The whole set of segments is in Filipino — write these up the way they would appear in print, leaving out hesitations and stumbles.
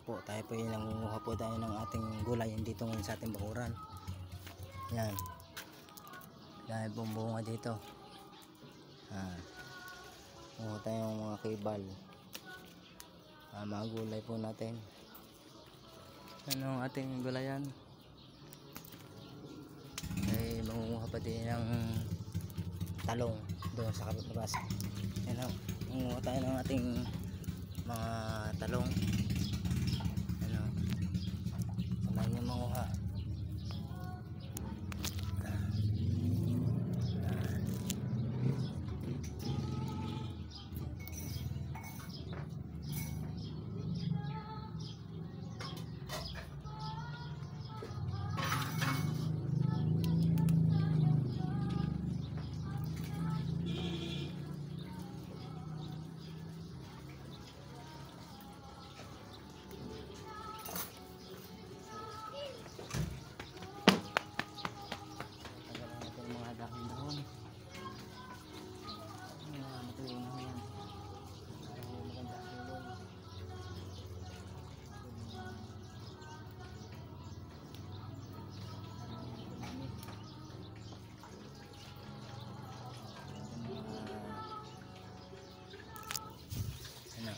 po, tayo po yung nangunguha po tayo ng ating gulay dito ngayon sa ating bakuran. Yan, dahil pong bunga dito. Kuha tayo ng mga kibal, mga gulay po natin. Ano ang ating gulayan? Ay mangunguha pa din ng talong doon sa kapitbahay. Yan o, mangunguha tayo ng ating mga talong. Ano, samahan niyo manguha.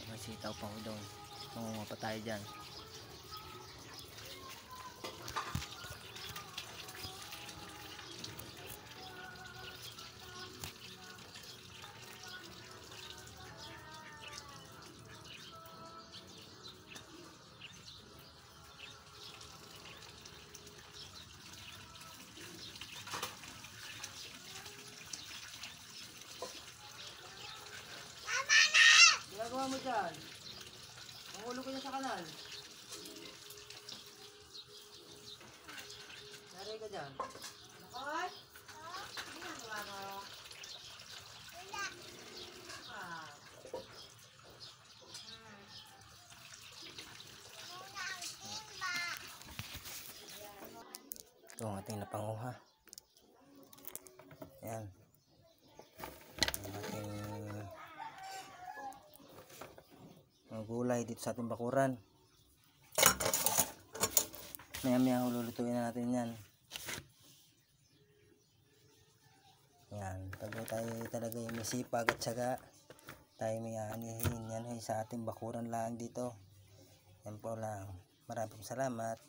May sitaw pa ko doon. Mangunguha pa tayo dyan. Ginagawa mo dyan? Mahulog ko niya sa kanal. Naray ka dyan. Nakot? Ginagawa mo? Wala. Ito ang ating napanguha. Yan. Ang ating mga gulay dito sa ating bakuran. Maya hululutuin na natin yan. Yan, pag tayo talaga yung may sipag at saka tayo may aanihin yan sa ating bakuran lang dito. Yan po lang. Maraming salamat.